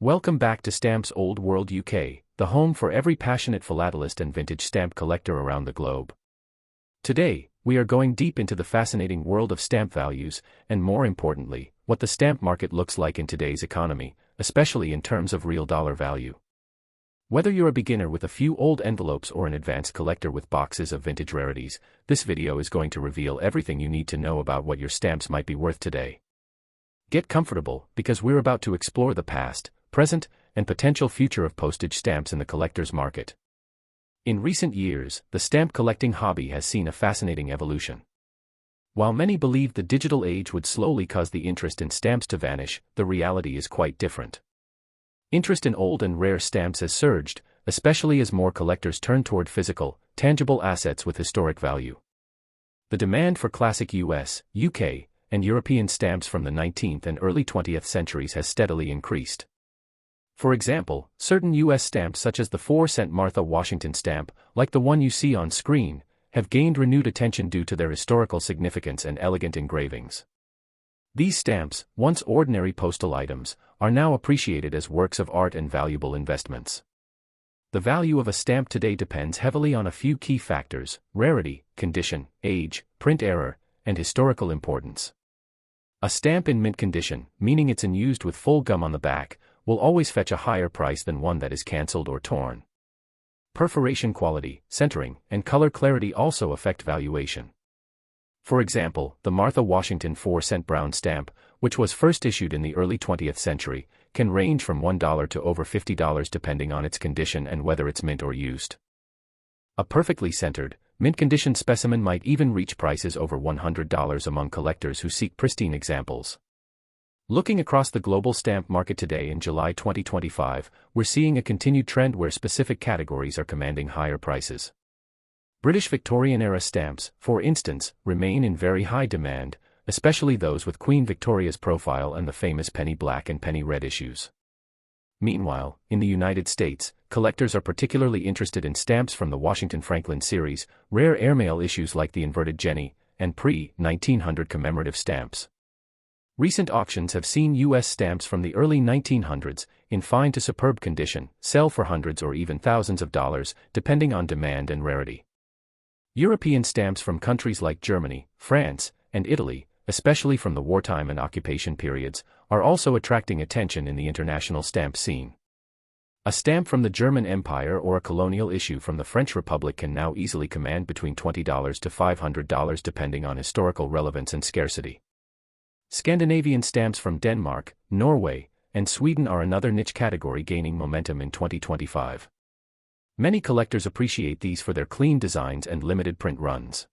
Welcome back to Stamps Old World UK, the home for every passionate philatelist and vintage stamp collector around the globe. Today, we are going deep into the fascinating world of stamp values, and more importantly, what the stamp market looks like in today's economy, especially in terms of real dollar value. Whether you're a beginner with a few old envelopes or an advanced collector with boxes of vintage rarities, this video is going to reveal everything you need to know about what your stamps might be worth today. Get comfortable, because we're about to explore the past, present, and potential future of postage stamps in the collector's market. In recent years, the stamp collecting hobby has seen a fascinating evolution. While many believed the digital age would slowly cause the interest in stamps to vanish, the reality is quite different. Interest in old and rare stamps has surged, especially as more collectors turn toward physical, tangible assets with historic value. The demand for classic US, UK, and European stamps from the 19th and early 20th centuries has steadily increased. For example, certain U.S. stamps such as the 4-cent Martha Washington stamp, like the one you see on screen, have gained renewed attention due to their historical significance and elegant engravings. These stamps, once ordinary postal items, are now appreciated as works of art and valuable investments. The value of a stamp today depends heavily on a few key factors: rarity, condition, age, print error, and historical importance. A stamp in mint condition, meaning it's unused with full gum on the back, will always fetch a higher price than one that is cancelled or torn. Perforation quality, centering, and color clarity also affect valuation. For example, the Martha Washington 4-cent brown stamp, which was first issued in the early 20th century, can range from $1 to over $50 depending on its condition and whether it's mint or used. A perfectly centered, mint-condition specimen might even reach prices over $100 among collectors who seek pristine examples. Looking across the global stamp market today in July 2025, we're seeing a continued trend where specific categories are commanding higher prices. British Victorian-era stamps, for instance, remain in very high demand, especially those with Queen Victoria's profile and the famous penny black and penny red issues. Meanwhile, in the United States, collectors are particularly interested in stamps from the Washington Franklin series, rare airmail issues like the inverted Jenny, and pre-1900 commemorative stamps. Recent auctions have seen U.S. stamps from the early 1900s, in fine to superb condition, sell for hundreds or even thousands of dollars, depending on demand and rarity. European stamps from countries like Germany, France, and Italy, especially from the wartime and occupation periods, are also attracting attention in the international stamp scene. A stamp from the German Empire or a colonial issue from the French Republic can now easily command between $20 to $500 depending on historical relevance and scarcity. Scandinavian stamps from Denmark, Norway, and Sweden are another niche category gaining momentum in 2025. Many collectors appreciate these for their clean designs and limited print runs.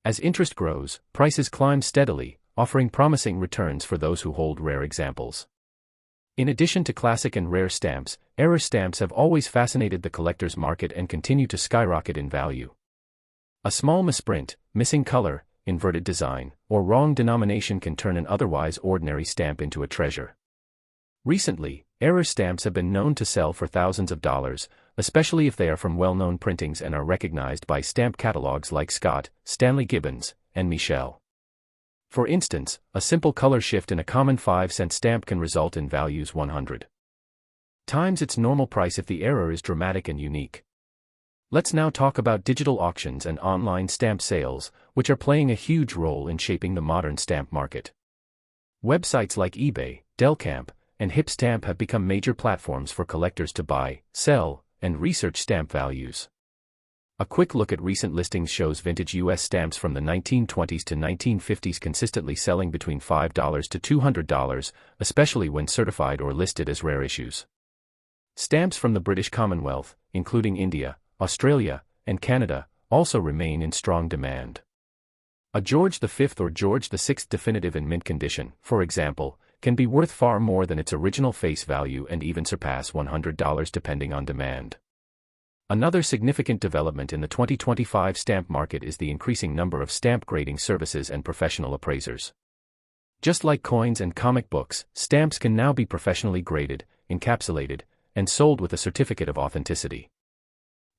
As interest grows, prices climb steadily, offering promising returns for those who hold rare examples. In addition to classic and rare stamps, error stamps have always fascinated the collector's market and continue to skyrocket in value. A small misprint, missing color, inverted design, or wrong denomination can turn an otherwise ordinary stamp into a treasure. Recently, error stamps have been known to sell for thousands of dollars, especially if they are from well-known printings and are recognized by stamp catalogs like Scott, Stanley Gibbons, and Michel. For instance, a simple color shift in a common 5-cent stamp can result in values 100 times its normal price if the error is dramatic and unique. Let's now talk about digital auctions and online stamp sales, which are playing a huge role in shaping the modern stamp market. Websites like eBay, Delcamp, and Hipstamp have become major platforms for collectors to buy, sell, and research stamp values. A quick look at recent listings shows vintage U.S. stamps from the 1920s to 1950s consistently selling between $5 to $200, especially when certified or listed as rare issues. Stamps from the British Commonwealth, including India, Australia, and Canada, also remain in strong demand. A George V or George VI definitive in mint condition, for example, can be worth far more than its original face value and even surpass $100 depending on demand. Another significant development in the 2025 stamp market is the increasing number of stamp grading services and professional appraisers. Just like coins and comic books, stamps can now be professionally graded, encapsulated, and sold with a certificate of authenticity.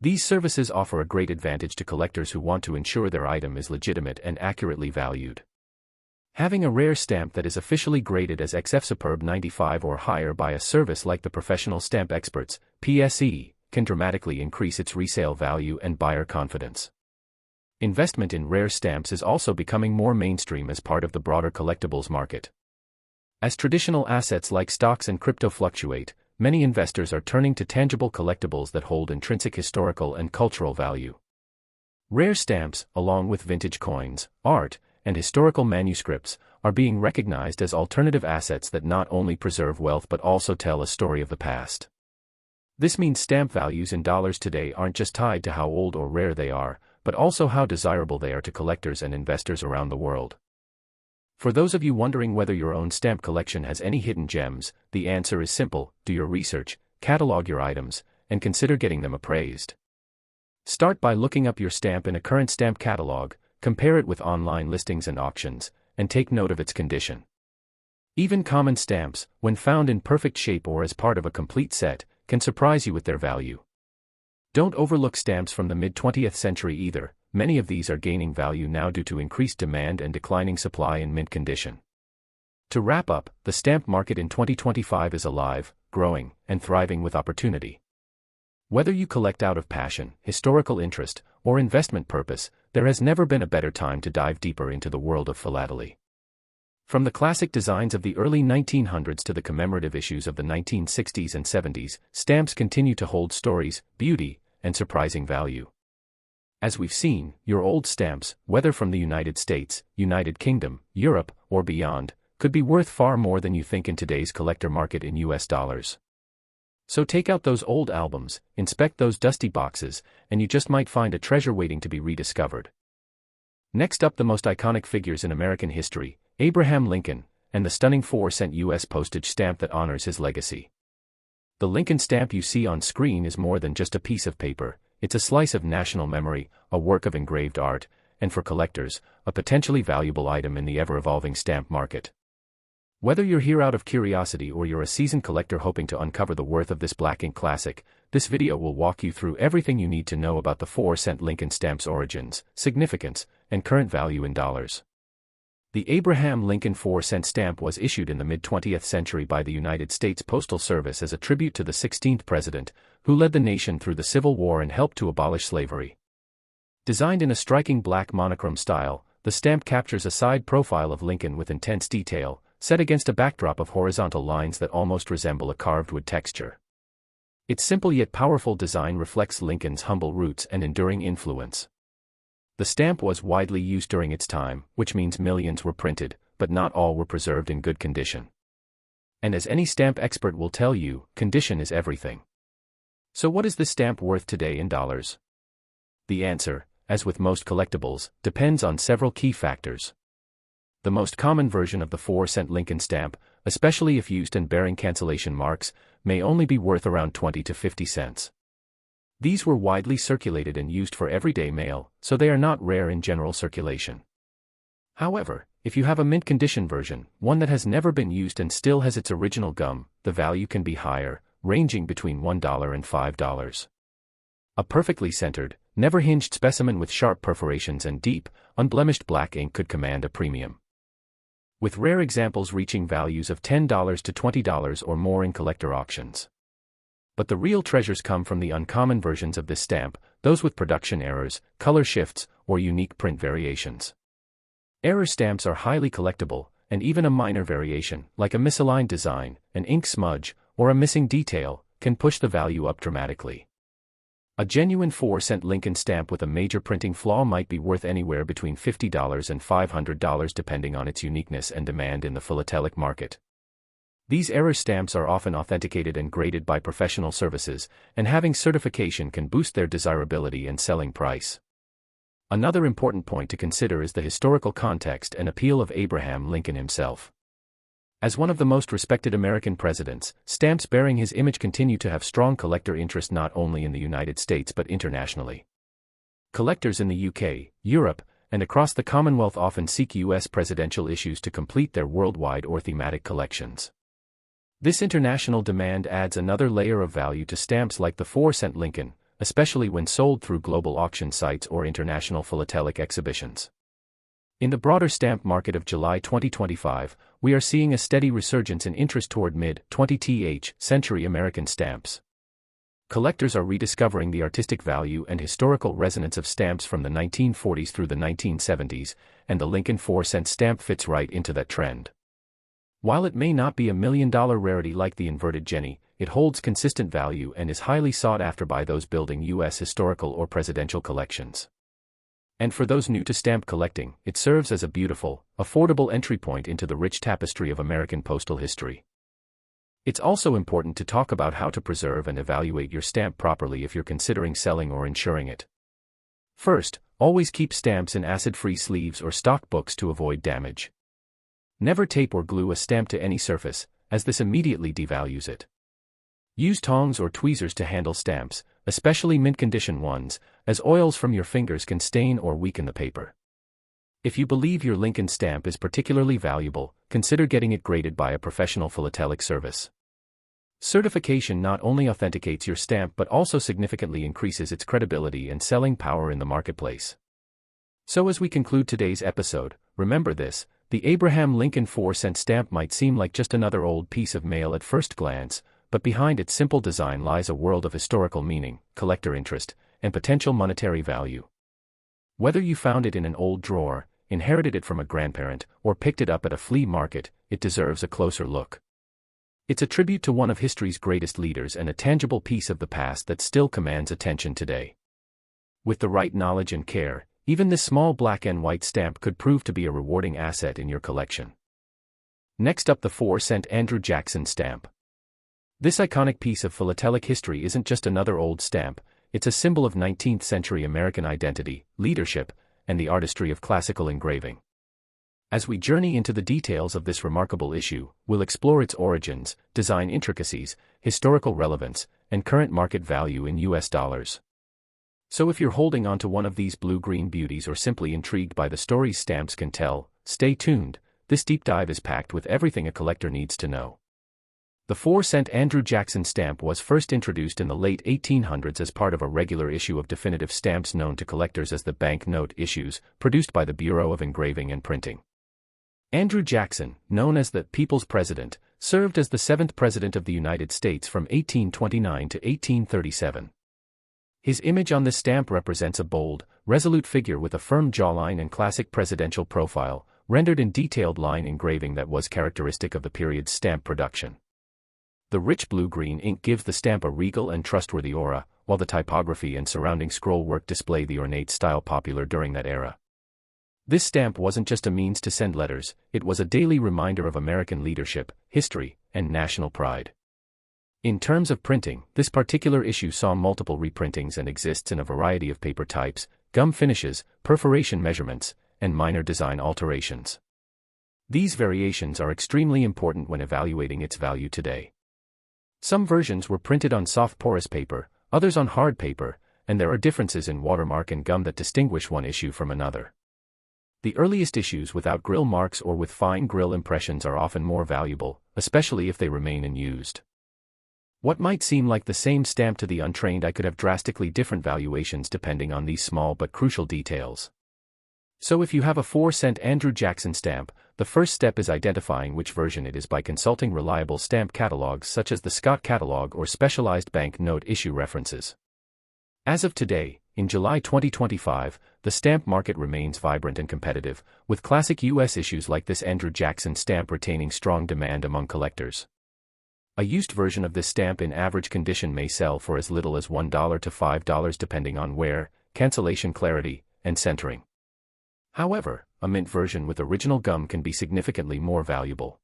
These services offer a great advantage to collectors who want to ensure their item is legitimate and accurately valued. Having a rare stamp that is officially graded as XF Superb 95 or higher by a service like the Professional Stamp Experts, PSE, can dramatically increase its resale value and buyer confidence. Investment in rare stamps is also becoming more mainstream as part of the broader collectibles market. As traditional assets like stocks and crypto fluctuate, many investors are turning to tangible collectibles that hold intrinsic historical and cultural value. Rare stamps, along with vintage coins, art, and historical manuscripts, are being recognized as alternative assets that not only preserve wealth but also tell a story of the past. This means stamp values in dollars today aren't just tied to how old or rare they are, but also how desirable they are to collectors and investors around the world. For those of you wondering whether your own stamp collection has any hidden gems, the answer is simple: do your research, catalog your items, and consider getting them appraised. Start by looking up your stamp in a current stamp catalog, compare it with online listings and auctions, and take note of its condition. Even common stamps, when found in perfect shape or as part of a complete set, can surprise you with their value. Don't overlook stamps from the mid-20th century either. Many of these are gaining value now due to increased demand and declining supply in mint condition. To wrap up, the stamp market in 2025 is alive, growing, and thriving with opportunity. Whether you collect out of passion, historical interest, or investment purpose, there has never been a better time to dive deeper into the world of philately. From the classic designs of the early 1900s to the commemorative issues of the 1960s and 70s, stamps continue to hold stories, beauty, and surprising value. As we've seen, your old stamps, whether from the United States, United Kingdom, Europe, or beyond, could be worth far more than you think in today's collector market in US dollars. So take out those old albums, inspect those dusty boxes, and you just might find a treasure waiting to be rediscovered. Next up, the most iconic figures in American history, Abraham Lincoln, and the stunning 4-cent US postage stamp that honors his legacy. The Lincoln stamp you see on screen is more than just a piece of paper. It's a slice of national memory, a work of engraved art, and for collectors, a potentially valuable item in the ever-evolving stamp market. Whether you're here out of curiosity or you're a seasoned collector hoping to uncover the worth of this black ink classic, this video will walk you through everything you need to know about the 4-cent Lincoln stamp's origins, significance, and current value in dollars. The Abraham Lincoln 4-cent stamp was issued in the mid-20th century by the United States Postal Service as a tribute to the 16th president, who led the nation through the Civil War and helped to abolish slavery. Designed in a striking black monochrome style, the stamp captures a side profile of Lincoln with intense detail, set against a backdrop of horizontal lines that almost resemble a carved wood texture. Its simple yet powerful design reflects Lincoln's humble roots and enduring influence. The stamp was widely used during its time, which means millions were printed, but not all were preserved in good condition. And as any stamp expert will tell you, condition is everything. So what is this stamp worth today in dollars? The answer, as with most collectibles, depends on several key factors. The most common version of the 4-cent Lincoln stamp, especially if used and bearing cancellation marks, may only be worth around 20 to 50 cents. These were widely circulated and used for everyday mail, so they are not rare in general circulation. However, if you have a mint condition version, one that has never been used and still has its original gum, the value can be higher, ranging between $1 and $5. A perfectly centered, never hinged specimen with sharp perforations and deep, unblemished black ink could command a premium, with rare examples reaching values of $10 to $20 or more in collector auctions. But the real treasures come from the uncommon versions of this stamp, those with production errors, color shifts, or unique print variations. Error stamps are highly collectible, and even a minor variation, like a misaligned design, an ink smudge, or a missing detail, can push the value up dramatically. A genuine 4-cent Lincoln stamp with a major printing flaw might be worth anywhere between $50 and $500 depending on its uniqueness and demand in the philatelic market. These error stamps are often authenticated and graded by professional services, and having certification can boost their desirability and selling price. Another important point to consider is the historical context and appeal of Abraham Lincoln himself. As one of the most respected American presidents, stamps bearing his image continue to have strong collector interest not only in the United States but internationally. Collectors in the UK, Europe, and across the Commonwealth often seek US presidential issues to complete their worldwide or thematic collections. This international demand adds another layer of value to stamps like the 4-cent Lincoln, especially when sold through global auction sites or international philatelic exhibitions. In the broader stamp market of July 2025, we are seeing a steady resurgence in interest toward mid-20th century American stamps. Collectors are rediscovering the artistic value and historical resonance of stamps from the 1940s through the 1970s, and the Lincoln 4-cent stamp fits right into that trend. While it may not be a million-dollar rarity like the inverted Jenny, it holds consistent value and is highly sought after by those building U.S. historical or presidential collections. And for those new to stamp collecting, it serves as a beautiful, affordable entry point into the rich tapestry of American postal history. It's also important to talk about how to preserve and evaluate your stamp properly if you're considering selling or insuring it. First, always keep stamps in acid-free sleeves or stock books to avoid damage. Never tape or glue a stamp to any surface, as this immediately devalues it. Use tongs or tweezers to handle stamps, especially mint-condition ones, as oils from your fingers can stain or weaken the paper. If you believe your Lincoln stamp is particularly valuable, consider getting it graded by a professional philatelic service. Certification not only authenticates your stamp but also significantly increases its credibility and selling power in the marketplace. So as we conclude today's episode, remember this: the Abraham Lincoln 4-cent stamp might seem like just another old piece of mail at first glance, but behind its simple design lies a world of historical meaning, collector interest, and potential monetary value. Whether you found it in an old drawer, inherited it from a grandparent, or picked it up at a flea market, it deserves a closer look. It's a tribute to one of history's greatest leaders and a tangible piece of the past that still commands attention today. With the right knowledge and care, even this small black and white stamp could prove to be a rewarding asset in your collection. Next up, the 4-cent Andrew Jackson stamp. This iconic piece of philatelic history isn't just another old stamp, it's a symbol of 19th century American identity, leadership, and the artistry of classical engraving. As we journey into the details of this remarkable issue, we'll explore its origins, design intricacies, historical relevance, and current market value in US dollars. So if you're holding on to one of these blue-green beauties or simply intrigued by the stories stamps can tell, stay tuned. This deep dive is packed with everything a collector needs to know. The 4-cent Andrew Jackson stamp was first introduced in the late 1800s as part of a regular issue of definitive stamps known to collectors as the banknote issues, produced by the Bureau of Engraving and Printing. Andrew Jackson, known as the People's President, served as the 7th President of the United States from 1829 to 1837. His image on this stamp represents a bold, resolute figure with a firm jawline and classic presidential profile, rendered in detailed line engraving that was characteristic of the period's stamp production. The rich blue-green ink gives the stamp a regal and trustworthy aura, while the typography and surrounding scroll work display the ornate style popular during that era. This stamp wasn't just a means to send letters, it was a daily reminder of American leadership, history, and national pride. In terms of printing, this particular issue saw multiple reprintings and exists in a variety of paper types, gum finishes, perforation measurements, and minor design alterations. These variations are extremely important when evaluating its value today. Some versions were printed on soft porous paper, others on hard paper, and there are differences in watermark and gum that distinguish one issue from another. The earliest issues without grill marks or with fine grill impressions are often more valuable, especially if they remain unused. What might seem like the same stamp to the untrained eye could have drastically different valuations depending on these small but crucial details. So if you have a 4-cent Andrew Jackson stamp, the first step is identifying which version it is by consulting reliable stamp catalogs such as the Scott Catalog or specialized banknote issue references. As of today, in July 2025, the stamp market remains vibrant and competitive, with classic U.S. issues like this Andrew Jackson stamp retaining strong demand among collectors. A used version of this stamp in average condition may sell for as little as $1 to $5 depending on wear, cancellation clarity, and centering. However, a mint version with original gum can be significantly more valuable.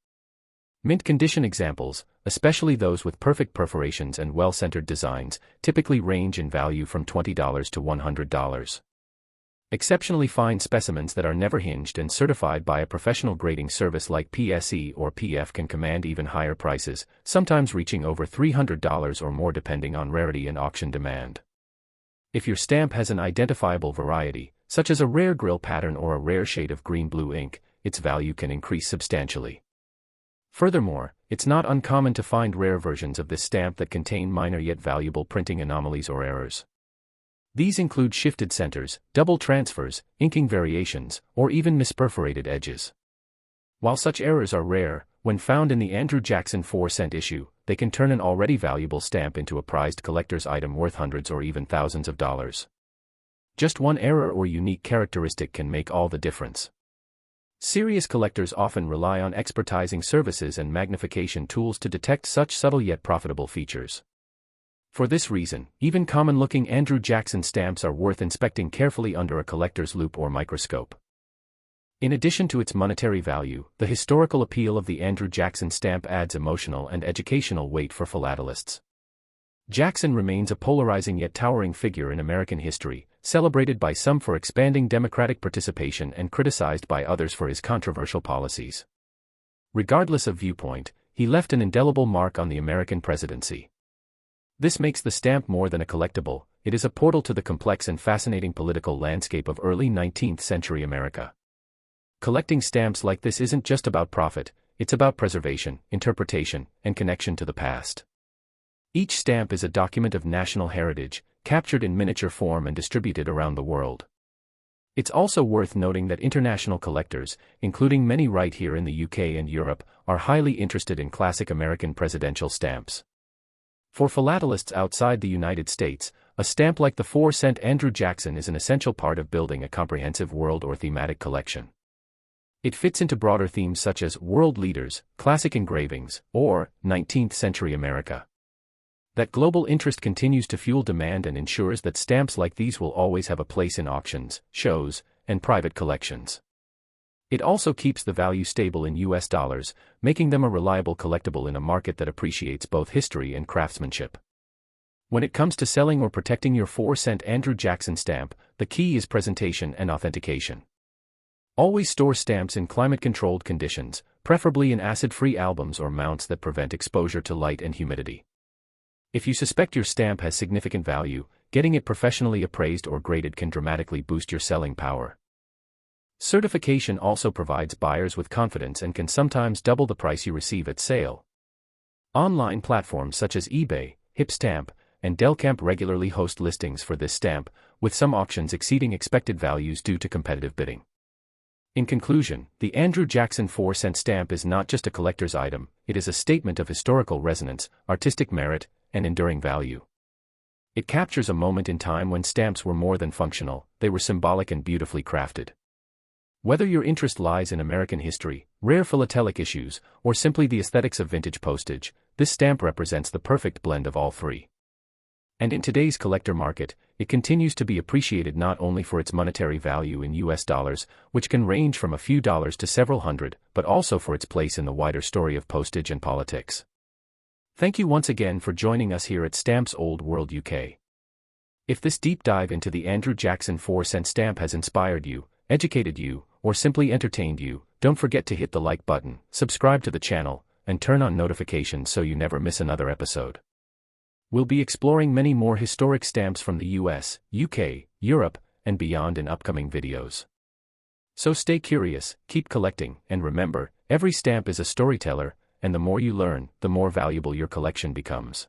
Mint condition examples, especially those with perfect perforations and well-centered designs, typically range in value from $20 to $100. Exceptionally fine specimens that are never hinged and certified by a professional grading service like PSE or PF can command even higher prices, sometimes reaching over $300 or more depending on rarity and auction demand. If your stamp has an identifiable variety, such as a rare grill pattern or a rare shade of green-blue ink, its value can increase substantially. Furthermore, it's not uncommon to find rare versions of this stamp that contain minor yet valuable printing anomalies or errors. These include shifted centers, double transfers, inking variations, or even misperforated edges. While such errors are rare, when found in the Andrew Jackson 4-cent issue, they can turn an already valuable stamp into a prized collector's item worth hundreds or even thousands of dollars. Just one error or unique characteristic can make all the difference. Serious collectors often rely on expertizing services and magnification tools to detect such subtle yet profitable features. For this reason, even common-looking Andrew Jackson stamps are worth inspecting carefully under a collector's loupe or microscope. In addition to its monetary value, the historical appeal of the Andrew Jackson stamp adds emotional and educational weight for philatelists. Jackson remains a polarizing yet towering figure in American history, celebrated by some for expanding democratic participation and criticized by others for his controversial policies. Regardless of viewpoint, he left an indelible mark on the American presidency. This makes the stamp more than a collectible, it is a portal to the complex and fascinating political landscape of early 19th century America. Collecting stamps like this isn't just about profit, it's about preservation, interpretation, and connection to the past. Each stamp is a document of national heritage, captured in miniature form and distributed around the world. It's also worth noting that international collectors, including many right here in the UK and Europe, are highly interested in classic American presidential stamps. For philatelists outside the United States, a stamp like the 4-cent Andrew Jackson is an essential part of building a comprehensive world or thematic collection. It fits into broader themes such as world leaders, classic engravings, or 19th century America. That global interest continues to fuel demand and ensures that stamps like these will always have a place in auctions, shows, and private collections. It also keeps the value stable in US dollars, making them a reliable collectible in a market that appreciates both history and craftsmanship. When it comes to selling or protecting your 4-cent Andrew Jackson stamp, the key is presentation and authentication. Always store stamps in climate-controlled conditions, preferably in acid-free albums or mounts that prevent exposure to light and humidity. If you suspect your stamp has significant value, getting it professionally appraised or graded can dramatically boost your selling power. Certification also provides buyers with confidence and can sometimes double the price you receive at sale. Online platforms such as eBay, Hipstamp, and Delcamp regularly host listings for this stamp, with some auctions exceeding expected values due to competitive bidding. In conclusion, the Andrew Jackson 4-cent stamp is not just a collector's item, it is a statement of historical resonance, artistic merit, and enduring value. It captures a moment in time when stamps were more than functional, they were symbolic and beautifully crafted. Whether your interest lies in American history, rare philatelic issues, or simply the aesthetics of vintage postage, this stamp represents the perfect blend of all three. And in today's collector market, it continues to be appreciated not only for its monetary value in US dollars, which can range from a few dollars to several hundred, but also for its place in the wider story of postage and politics. Thank you once again for joining us here at Stamps Old World UK. If this deep dive into the Andrew Jackson 4-cent stamp has inspired you, educated you, or simply entertained you, don't forget to hit the like button, subscribe to the channel, and turn on notifications so you never miss another episode. We'll be exploring many more historic stamps from the US, UK, Europe, and beyond in upcoming videos. So stay curious, keep collecting, and remember, every stamp is a storyteller, and the more you learn, the more valuable your collection becomes.